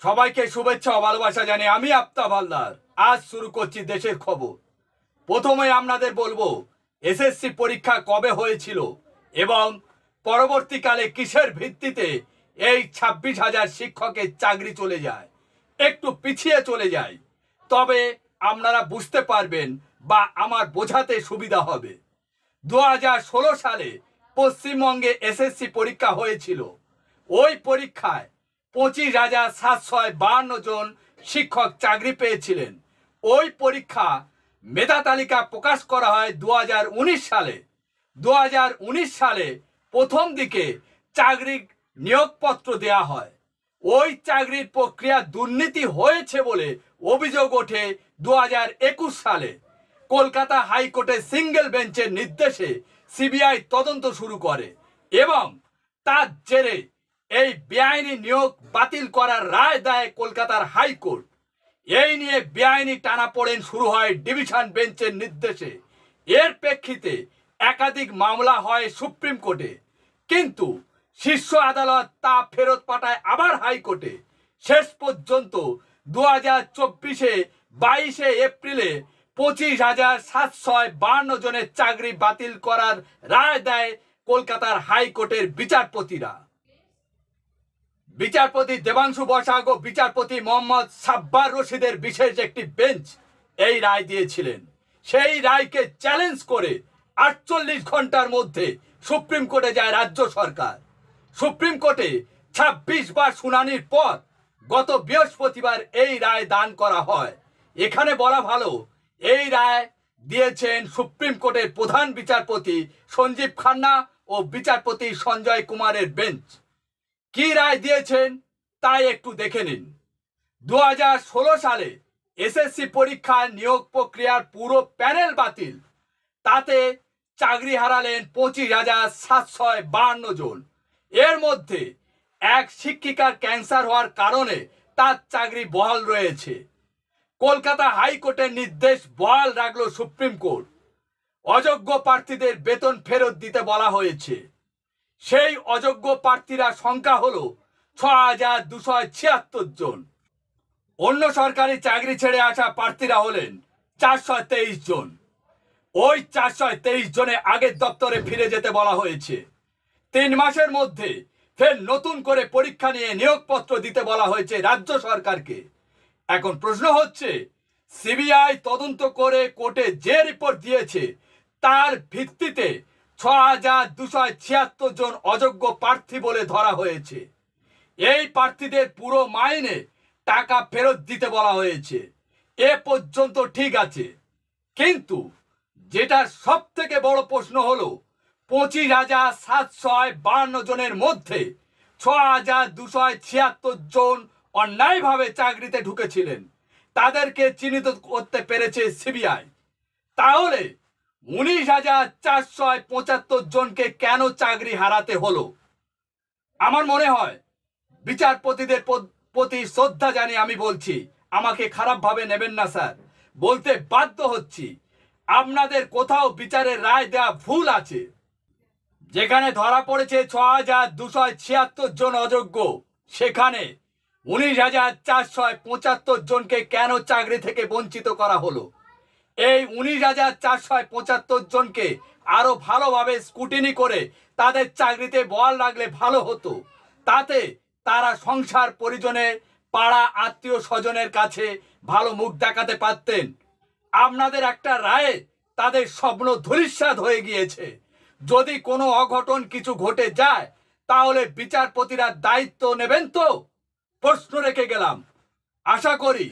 সবাইকে শুভেচ্ছা ও ভালোবাসা জানিয়ে আমি আফতাব হালদার আজ শুরু করছি দেশের খবর। প্রথমে আপনাদের বলবো এসএসসি পরীক্ষা কবে হয়েছিল এবং পরবর্তীকালে কিসের ভিত্তিতে এই 26,000 শিক্ষকের চাকরি চলে যায়। একটু পিছিয়ে চলে যায়, তবে আপনারা বুঝতে পারবেন বা আমার বোঝাতে সুবিধা হবে। 2016 সালে পশ্চিমবঙ্গে এসএসসি পরীক্ষা হয়েছিল। ওই পরীক্ষায় 25,752 জন শিক্ষক চাকরি পেয়েছিলেন। ওই পরীক্ষা মেধা তালিকা প্রকাশ করা হয় 2019 সালে। 2019 সালে প্রথম দিকে চাকরির নিয়োগপত্র দেয়া হয়। ওই চাকরির প্রক্রিয়া দুর্নীতি হয়েছে বলে অভিযোগ ওঠে 2021 সালে। কলকাতা হাইকোর্টের সিঙ্গেল বেঞ্চের নির্দেশে সিবিআই তদন্ত শুরু করে এবং তার জেরে এই বেআইনি নিয়োগ বাতিল করার রায় দেয় কলকাতার হাইকোর্ট। এই নিয়ে বেআইনি টানাপোড়েন শুরু হয় ডিভিশন বেঞ্চের নির্দেশে। এর প্রেক্ষিতে একাধিক মামলা হয় সুপ্রিম কোর্টে, কিন্তু শীর্ষ আদালত তা ফেরত পাঠায় আবার হাইকোর্টে। শেষ পর্যন্ত 2024-এ 22শে এপ্রিলে 25,752 জনের চাকরি বাতিল করার রায় দেয় কলকাতার হাইকোর্টের বিচারপতিরা। বিচারপতি দেবাংশু বসাক ও বিচারপতি মোহাম্মদ সাব্বার রশিদের বিশেষ একটি বেঞ্চ এই রায় দিয়েছিলেন। সেই রায়কে চ্যালেঞ্জ করে 48 ঘন্টার মধ্যে সুপ্রিম কোর্টে যায় রাজ্য সরকার। সুপ্রিম কোর্টে 26 বার শুনানির পর গত বৃহস্পতিবার এই রায় দান করা হয়। এখানে বলা ভালো, এই রায় দিয়েছেন সুপ্রিম কোর্টের প্রধান বিচারপতি সঞ্জীব খান্না ও বিচারপতি সঞ্জয় কুমারের বেঞ্চ। কি রায় দিয়েছেন তাই একটু দেখে নিন। 2016 সালে এসএসসি পরীক্ষার নিয়োগ প্রক্রিয়ার পুরো প্যানেল বাতিল। তাতে চাকরি হারালেন 25,752 জন। এর মধ্যে এক শিক্ষিকার ক্যান্সার হওয়ার কারণে তার চাকরি বহাল রয়েছে। কলকাতা হাইকোর্টের নির্দেশ বহাল রাখল সুপ্রিম কোর্ট। অযোগ্য প্রার্থীদের বেতন ফেরত দিতে বলা হয়েছে। সেই অযোগ্য প্রার্থীরা সংখ্যা হলো 6,276 জন। অন্য সরকারি চাকরি ছেড়ে আসা প্রার্থীরা হলেন 423 জন। ওই 423 জনে আগের দপ্তরে ফিরে যেতে বলা হয়েছে। 3 মাসের মধ্যে ফের নতুন করে পরীক্ষা নিয়ে নিয়োগপত্র দিতে বলা হয়েছে রাজ্য সরকারকে। এখন প্রশ্ন হচ্ছে, সিবিআই তদন্ত করে কোর্টে যে রিপোর্ট দিয়েছে তার ভিত্তিতে 6,276 জন অযোগ্য প্রার্থী বলে ধরা হয়েছে। এই প্রার্থীদের পুরো মাইনে টাকা ফেরত দিতে বলা হয়েছে। এ পর্যন্ত ঠিক আছে, কিন্তু যেটা সব থেকে বড় প্রশ্ন হলো 25,752 জনের মধ্যে 6,276 জন অন্যায়ভাবে চাকরিতে ঢুকেছিলেন। তাদেরকে চিহ্নিত করতে পেরেছে সিবিআই। তাহলে 19,475 জনকে কেন চাকরি হারাতে হলো? আমার মনে হয় বিচারপতিদের প্রতি শ্রদ্ধা জানিয়ে আমি বলছি, আমাকে খারাপভাবে নেবেন না স্যার, বলতে বাধ্য হচ্ছি, আপনাদের কোথাও বিচারের রায় দেওয়া ভুল আছে। যেখানে ধরা পড়েছে 6,276 জন অযোগ্য, সেখানে 19,475 জনকে কেন চাকরি থেকে বঞ্চিত করা হলো? এই 19,475 জনকে আরো ভালোভাবে স্কুটিনি করে তাদের চাকরিতে বহাল রাখলে ভালো হতো। তাতে তারা সংসার পরিজনের, পাড়া আত্মীয় স্বজনের কাছে ভালো মুখ দেখাতে পারতেন। আপনাদের একটা রায়ে তাদের স্বপ্ন ধূলিসাৎ হয়ে গিয়েছে। যদি কোনো অঘটন কিছু ঘটে যায় তাহলে বিচারপতিরা দায়িত্ব নেবেন তো? প্রশ্ন রেখে গেলাম। আশা করি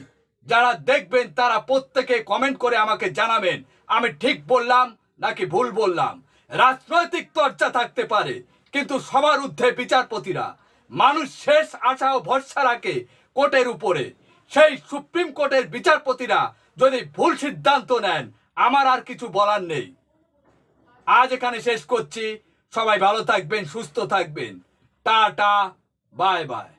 যারা দেখবেন তারা প্রত্যেকে কমেন্ট করে আমাকে জানাবেন আমি ঠিক বললাম নাকি ভুল বললাম। রাজনৈতিক চর্চা থাকতে পারে, কিন্তু সবার ঊর্ধ্বে বিচারপতিরা। মানুষ শেষ আশা ও ভরসা রাখে কোর্টের উপরে। সেই সুপ্রিম কোর্টের বিচারপতিরা যদি ভুল সিদ্ধান্ত নেন, আমার আর কিছু বলার নেই। আজ এখানে শেষ করছি। সবাই ভালো থাকবেন, সুস্থ থাকবেন। Tata, bye bye.